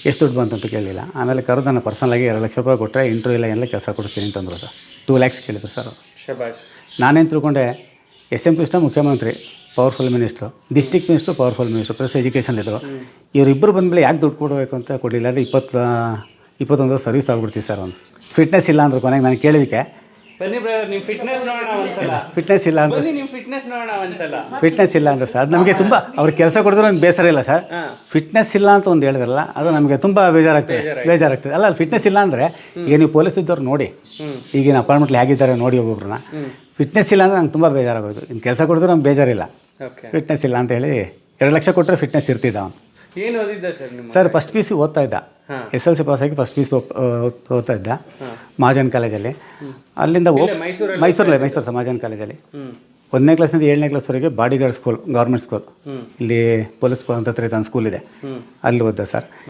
ಎಷ್ಟು ದುಡ್ಡು ಬಂತಂತ ಕೇಳಲಿಲ್ಲ. ಆಮೇಲೆ ಕರೆದು ನಾನು ಪರ್ಸನಲಾಗಿ 2 ಲಕ್ಷ ರೂಪಾಯಿ ಕೊಟ್ಟರೆ ಇಂಟರ್ವ್ಯೂ ಇಲ್ಲ ಎಲ್ಲ ಕೆಲಸ ಕೊಡ್ತೀನಿ ಅಂತಂದರು ಸರ್. 2 lakhs ಕೇಳಿದ್ರು ಸರ್. ಶಬಾಷ್. ನಾನೇನು ತಿಳ್ಕೊಂಡೆ SM ಕೃಷ್ಣ ಮುಖ್ಯಮಂತ್ರಿ powerful minister, district minister powerful minister, plus education ಇದ್ದರು. ಇವರಿಬ್ಬರು ಬಂದಮೇಲೆ ಯಾಕೆ ದುಡ್ಡು ಕೊಡಬೇಕು ಅಂತ ಕೊಡಲಿಲ್ಲ. ಅಂದರೆ 21 ಸರ್ವಿಸ್ ಆಗ್ಬಿಡ್ತೀವಿ ಸರ್. ಒಂದು ಫಿಟ್ನೆಸ್ ಇಲ್ಲ ಅಂದರು. ಕೊನೆಗೆ ನಾನು ಕೇಳಿದ್ದಕ್ಕೆ ಬನ್ನಿ ಬ್ರದರ್, ನಿಮ್ಮ ಫಿಟ್ನೆಸ್ ನೋಡೋಣ ಒಂದ್ಸಲ. ಫಿಟ್ನೆಸ್ ಇಲ್ಲ ಅಂದ್ರೆ ಬನ್ನಿ ನಿಮ್ಮ ಫಿಟ್ನೆಸ್ ನೋಡೋಣ ಒಂದ್ಸಲ. ಫಿಟ್ನೆಸ್ ಇಲ್ಲ ಅಂದರೆ ಸರ್ ಅದು ನಮಗೆ ತುಂಬ ಅವ್ರು ಕೆಲಸ ಕೊಡಿದ್ರು ನನಗೆ ಬೇಸರ ಇಲ್ಲ ಸರ್. ಫಿಟ್ನೆಸ್ ಇಲ್ಲ ಅಂತ ಒಂದು ಹೇಳಿದ್ರಲ್ಲ ಅದು ನಮಗೆ ತುಂಬ ಬೇಜಾರಾಗ್ತದೆ. ಅಲ್ಲ ಫಿಟ್ನೆಸ್ ಇಲ್ಲ ಅಂದರೆ ಈಗ ನೀವು ಪೊಲೀಸ್ ಇದ್ದವ್ರು ನೋಡಿ, ಈಗಿನ ಅಪಾರ್ಟ್ಮೆಂಟ್ಲಿ ಹೇಗಿದ್ದಾರೆ ನೋಡಿ ಒಬ್ಬೊಬ್ರನ್ನ. ಫಿಟ್ನೆಸ್ ಇಲ್ಲ ಅಂದರೆ ನಂಗೆ ತುಂಬ ಬೇಜಾರಾಗೋದು. ಇನ್ನು ಕೆಲಸ ಕೊಡಿದ್ರು ನಮ್ಗೆ ಬೇಜಾರಿಲ್ಲ. ಓಕೆ. ಫಿಟ್ನೆಸ್ ಇಲ್ಲ ಅಂತ ಹೇಳಿ 2 ಲಕ್ಷ ಕೊಟ್ಟರೆ ಫಿಟ್ನೆಸ್ ಇರ್ತಿದ್ದ ಅವನು. ಏನು ಓದಿದ್ದ ಸರ್ ನಿಮ್ಮ? ಸರ್ ಫಸ್ಟ್ PUC ಓದ್ತಾ ಇದ್ದ. SLC ಪಾಸಾಗಿ ಫಸ್ಟ್ PUC ಓದ್ತಾ ಇದ್ದ ಮಹಾಜನ್ ಕಾಲೇಜಲ್ಲಿ. ಅಲ್ಲಿಂದ ಮೈಸೂರು ಮಹಾಜನ್ ಕಾಲೇಜಲ್ಲಿ 1ನೇ ಕ್ಲಾಸ್ನಿಂದ 7ನೇ ಕ್ಲಾಸ್ವರೆಗೆ body guard school, government school, ಇಲ್ಲಿ ಪೊಲೀಸ್ ಅಂತ ಒಂದು ಸ್ಕೂಲ್ ಇದೆ, ಅಲ್ಲಿ ಓದ್ದ ಸರ್.